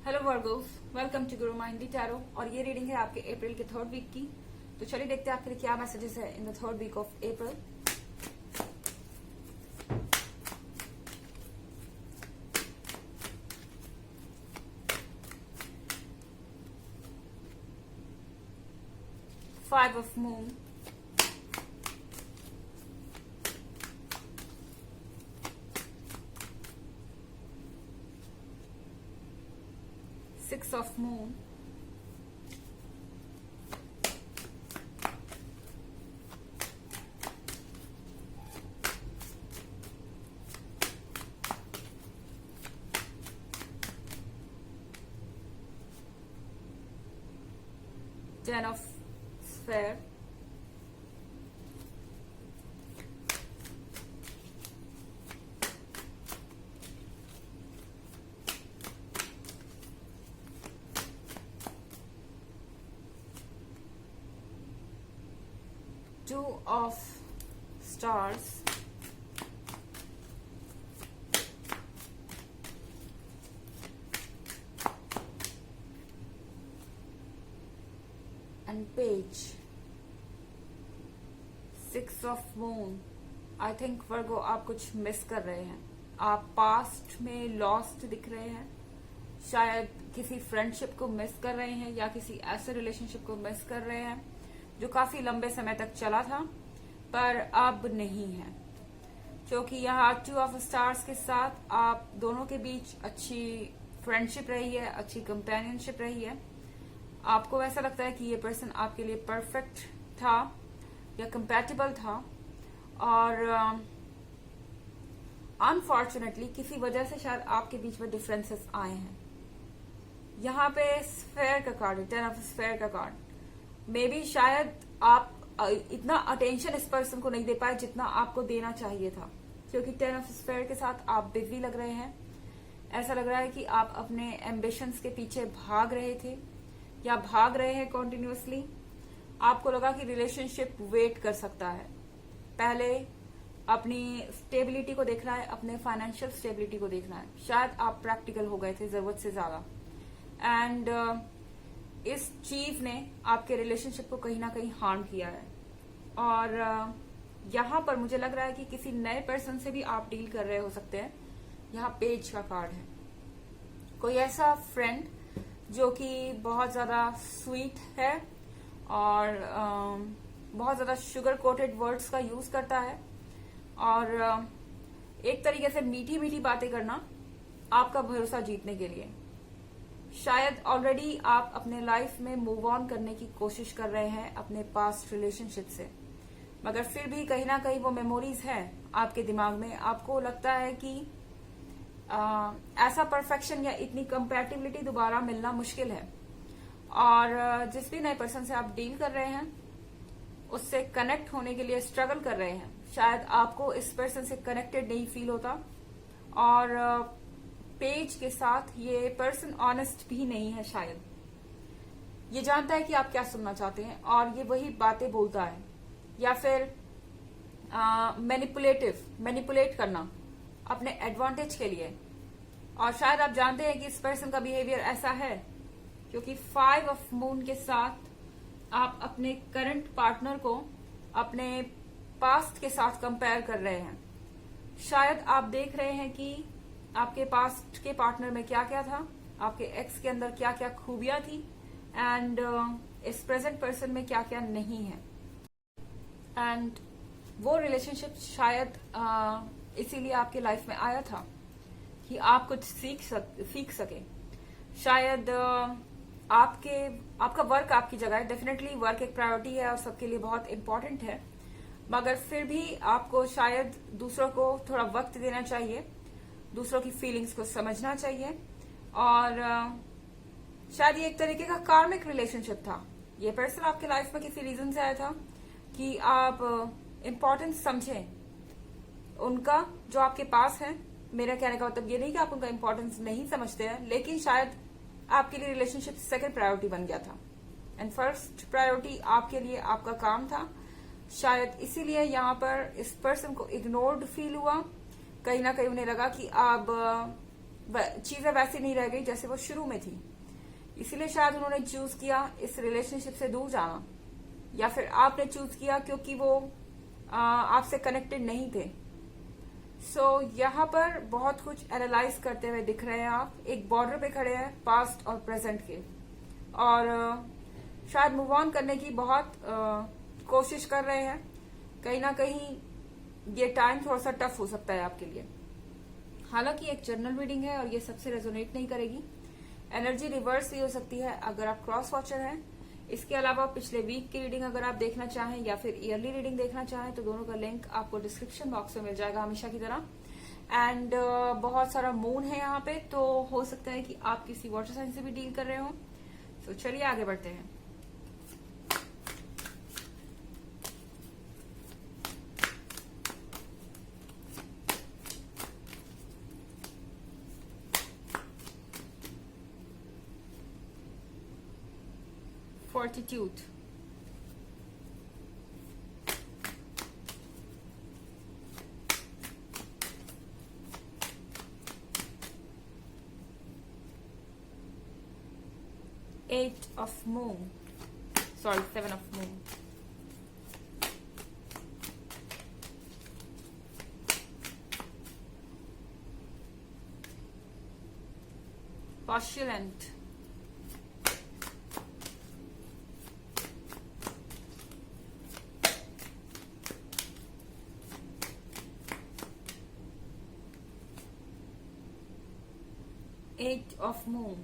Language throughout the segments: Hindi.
Hello Virgo's, welcome to Guru माइंडी tarot. और ये रीडिंग है आपके अप्रैल के थर्ड वीक की। तो चलिए देखते हैं आपके लिए क्या मैसेजेस है in the third week of April. Five of moon, six of moon, ten of sphere, two of stars, and page, six of moon. I think Virgo आप कुछ मिस कर रहे हैं। आप पास्ट में लॉस्ट दिख रहे हैं। शायद किसी फ्रेंडशिप को मिस कर रहे हैं या किसी ऐसे रिलेशनशिप को मिस कर रहे हैं जो काफी लंबे समय तक चला था पर अब नहीं है। क्योंकि यहाँ टू ऑफ स्टार्स के साथ आप दोनों के बीच अच्छी फ्रेंडशिप रही है, अच्छी कंपेनियनशिप रही है। आपको ऐसा लगता है कि ये पर्सन आपके लिए परफेक्ट था या कंपैटिबल था, और अनफॉर्चुनेटली किसी वजह से शायद आपके बीच में डिफरेंसेस आए हैं। यहाँ पे स्फेयर का कार्ड है, टेन ऑफ स्फेयर का कार्ड। मे बी शायद आप इतना अटेंशन इस पर्सन को नहीं दे पाए जितना आपको देना चाहिए था, क्योंकि टेन ऑफ स्फेयर के साथ आप बिजी लग रहे हैं। ऐसा लग रहा है कि आप अपने एम्बिशंस के पीछे भाग रहे थे या भाग रहे हैं कॉन्टिन्यूसली। आपको लगा कि रिलेशनशिप वेट कर सकता है। पहले अपनी स्टेबिलिटी को देखना है, अपने फाइनेंशियल स्टेबिलिटी को देखना है। शायद आप प्रैक्टिकल हो गए थे जरूरत से ज्यादा, एंड इस चीज ने आपके रिलेशनशिप को कहीं ना कहीं हार्म किया है। और यहाँ पर मुझे लग रहा है कि किसी नए पर्सन से भी आप डील कर रहे हो सकते हैं। यहाँ पेज का कार्ड है। कोई ऐसा फ्रेंड जो कि बहुत ज्यादा स्वीट है और बहुत ज्यादा शुगर कोटेड वर्ड्स का यूज करता है, और एक तरीके से मीठी मीठी बातें करना आपका भरोसा जीतने के लिए। शायद ऑलरेडी आप अपने लाइफ में मूव ऑन करने की कोशिश कर रहे हैं अपने पास्ट रिलेशनशिप से, मगर फिर भी कहीं ना कहीं वो मेमोरीज है आपके दिमाग में। आपको लगता है कि ऐसा परफेक्शन या इतनी कंपैटिबिलिटी दोबारा मिलना मुश्किल है। और जिस भी नए पर्सन से आप डील कर रहे हैं उससे कनेक्ट होने के लिए स्ट्रगल कर रहे हैं। शायद आपको इस पर्सन से कनेक्टेड नहीं फील होता, और पेज के साथ ये पर्सन ऑनेस्ट भी नहीं है। शायद ये जानता है कि आप क्या सुनना चाहते हैं और ये वही बातें बोलता है, या फिर मैनिपुलेट करना अपने एडवांटेज के लिए। और शायद आप जानते हैं कि इस पर्सन का बिहेवियर ऐसा है क्योंकि फाइव ऑफ मून के साथ आप अपने करंट पार्टनर को अपने पास्ट के साथ कंपेयर कर रहे हैं। शायद आप देख रहे हैं कि आपके पास्ट के पार्टनर में क्या क्या था, आपके एक्स के अंदर क्या क्या खूबियां थी, एंड इस प्रेजेंट पर्सन में क्या क्या नहीं है। एंड वो रिलेशनशिप शायद इसीलिए आपके लाइफ में आया था कि आप कुछ सीख सके। शायद आपका वर्क आपकी जगह है। डेफिनेटली वर्क एक प्रायोरिटी है और सबके लिए बहुत इंपॉर्टेंट है, मगर फिर भी आपको शायद दूसरों को थोड़ा वक्त देना चाहिए, दूसरों की फीलिंग्स को समझना चाहिए। और शायद ये एक तरीके का कार्मिक रिलेशनशिप था। ये पर्सन आपके लाइफ में किसी रीजन से आया था कि आप इम्पोर्टेंस समझें उनका जो आपके पास है। मेरा कहने का मतलब ये नहीं कि आप उनका इम्पोर्टेंस नहीं समझते हैं, लेकिन शायद आपके लिए रिलेशनशिप सेकंड प्रायोरिटी बन गया था एंड फर्स्ट प्रायोरिटी आपके लिए आपका काम था। शायद इसीलिए यहाँ पर इस पर्सन को इग्नोर्ड फील हुआ। कहीं ना कहीं उन्हें लगा कि अब चीजें वैसी नहीं रह गई जैसे वो शुरू में थी। इसीलिए शायद उन्होंने चूज किया इस रिलेशनशिप से दूर जाना, या फिर आपने चूज किया क्योंकि वो आपसे कनेक्टेड नहीं थे। यहाँ पर बहुत कुछ एनालाइज करते हुए दिख रहे हैं आप। एक बॉर्डर पे खड़े हैं पास्ट और प्रेजेंट के, और शायद मूव ऑन करने की बहुत कोशिश कर रहे हैं। कहीं ना कहीं ये टाइम थोड़ा सा टफ हो सकता है आपके लिए। हालांकि एक जनरल रीडिंग है और ये सबसे रेजोनेट नहीं करेगी। एनर्जी रिवर्स भी हो सकती है अगर आप क्रॉस वॉचर हैं। इसके अलावा पिछले वीक की रीडिंग अगर आप देखना चाहें या फिर ईयरली रीडिंग देखना चाहें तो दोनों का लिंक आपको डिस्क्रिप्शन बॉक्स में मिल जाएगा हमेशा की तरह। एंड बहुत सारा मून है यहाँ पे, तो हो सकता है कि आप किसी वाटर साइन से भी डील कर रहे हो। तो चलिए आगे बढ़ते हैं। Fortitude, Eight of Moon, sorry, Seven of Moon, Postulant, Eight of Moon,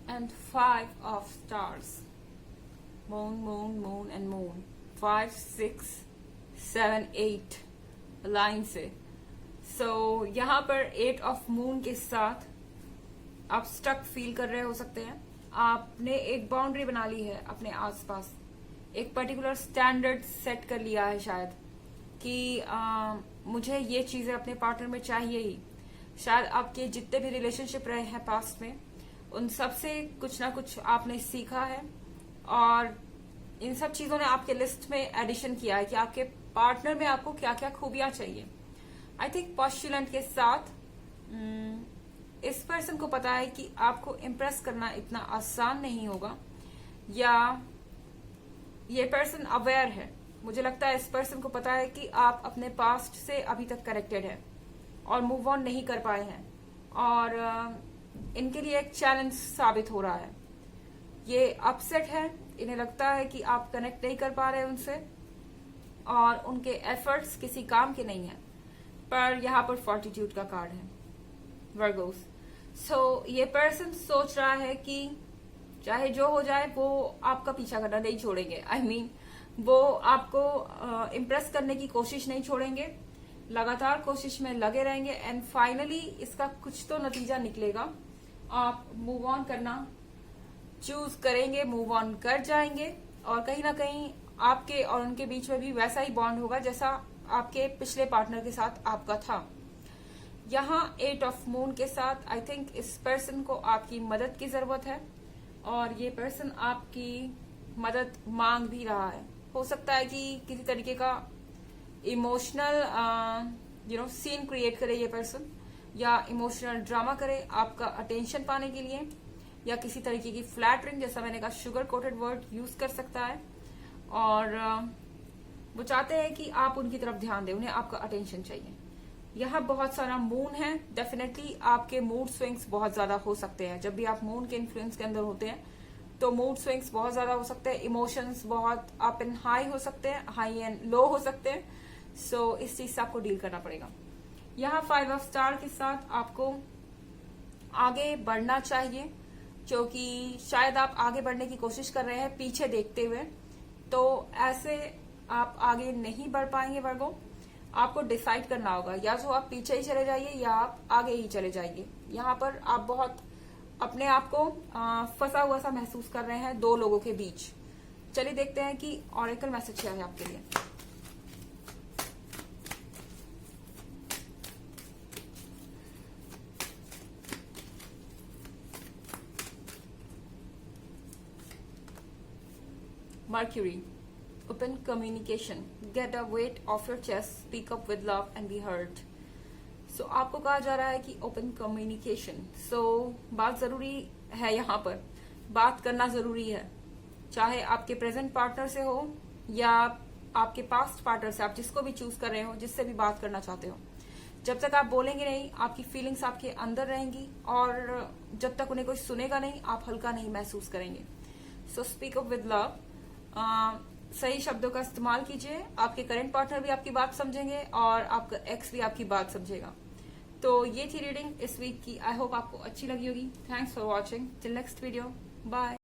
and Five of Stars. Moon, moon, moon and moon. 5, 6, 7, 8 line से। यहाँ पर 8 ऑफ मून के साथ आप स्टक फील कर रहे हो सकते हैं। आपने एक बाउंड्री बना ली है अपने आसपास, एक पर्टिकुलर स्टैंडर्ड सेट कर लिया है शायद कि मुझे ये चीजें अपने पार्टनर में चाहिए ही। शायद आपके जितने भी रिलेशनशिप रहे हैं पास्ट में, उन सब से कुछ ना कुछ आपने सीखा है और इन सब चीजों ने आपके लिस्ट में एडिशन किया है कि आपके पार्टनर में आपको क्या क्या खूबियां चाहिए। आई थिंक पॉस्टुलेंट के साथ इस पर्सन को पता है कि आपको इम्प्रेस करना इतना आसान नहीं होगा, या ये पर्सन अवेयर है। मुझे लगता है इस पर्सन को पता है कि आप अपने पास्ट से अभी तक कनेक्टेड है और मूव ऑन नहीं कर पाए हैं, और इनके लिए एक चैलेंज साबित हो रहा है। ये अपसेट है, इन्हें लगता है कि आप कनेक्ट नहीं कर पा रहे उनसे और उनके एफर्ट्स किसी काम के नहीं है। पर यहाँ पर फॉर्टिट्यूड का कार्ड है, वर्गोस। ये पर्सन सोच रहा है कि चाहे जो हो जाए वो आपका पीछा करना नहीं छोड़ेंगे। आई मीन वो आपको इम्प्रेस करने की कोशिश नहीं छोड़ेंगे, लगातार कोशिश में लगे रहेंगे एंड फाइनली इसका कुछ तो नतीजा निकलेगा। आप मूव ऑन करना चूज करेंगे, मूव ऑन कर जाएंगे, और कहीं ना कहीं आपके और उनके बीच में भी वैसा ही बॉन्ड होगा जैसा आपके पिछले पार्टनर के साथ आपका था। यहाँ 8 ऑफ मून के साथ आई थिंक इस पर्सन को आपकी मदद की जरूरत है और ये पर्सन आपकी मदद मांग भी रहा है। हो सकता है कि किसी तरीके का इमोशनल सीन क्रिएट करे ये पर्सन, या इमोशनल ड्रामा करे आपका अटेंशन पाने के लिए, या किसी तरीके की फ्लैटरिंग, जैसा मैंने कहा शुगर कोटेड वर्ड यूज कर सकता है। और वो चाहते हैं कि आप उनकी तरफ ध्यान दें, उन्हें आपका अटेंशन चाहिए। यहाँ बहुत सारा मून है, डेफिनेटली आपके मूड स्विंग्स बहुत ज्यादा हो सकते हैं। जब भी आप मून के इन्फ्लुएंस के अंदर होते हैं तो मूड स्विंग्स बहुत ज्यादा हो सकते हैं, इमोशंस बहुत अप एंड हाई हो सकते हैं, हाई एंड लो हो सकते हैं। इस चीज से आपको डील करना पड़ेगा। यहाँ 5 ऑफ स्टार के साथ आपको आगे बढ़ना चाहिए, क्योंकि शायद आप आगे बढ़ने की कोशिश कर रहे हैं पीछे देखते हुए, तो ऐसे आप आगे नहीं बढ़ पाएंगे वर्गो। आपको डिसाइड करना होगा, या तो आप पीछे ही चले जाइए या आप आगे ही चले जाइए। यहाँ पर आप बहुत अपने आप को फंसा हुआ सा महसूस कर रहे हैं दो लोगों के बीच। चलिए देखते हैं कि ऑरेकल मैसेज क्या है आपके लिए। Mercury, open communication, get a weight off your chest, speak up with love and be heard. So आपको कहा जा रहा है कि ओपन कम्युनिकेशन, बात जरूरी है, यहाँ पर बात करना जरूरी है, चाहे आपके प्रेजेंट पार्टनर से हो या आपके पास्ट पार्टनर से, आप जिसको भी चूज कर रहे हो, जिससे भी बात करना चाहते हो। जब तक आप बोलेंगे नहीं, आपकी फीलिंग्स आपके अंदर रहेंगी, और जब तक उन्हें कोई सुनेगा नहीं, आप हल्का नहीं महसूस करेंगे। So speak up with love, सही शब्दों का इस्तेमाल कीजिए। आपके करंट पार्टनर भी आपकी बात समझेंगे और आपका एक्स भी आपकी बात समझेगा। तो ये थी रीडिंग इस वीक की। आई होप आपको अच्छी लगी होगी। Thanks for watching. Till next video, bye.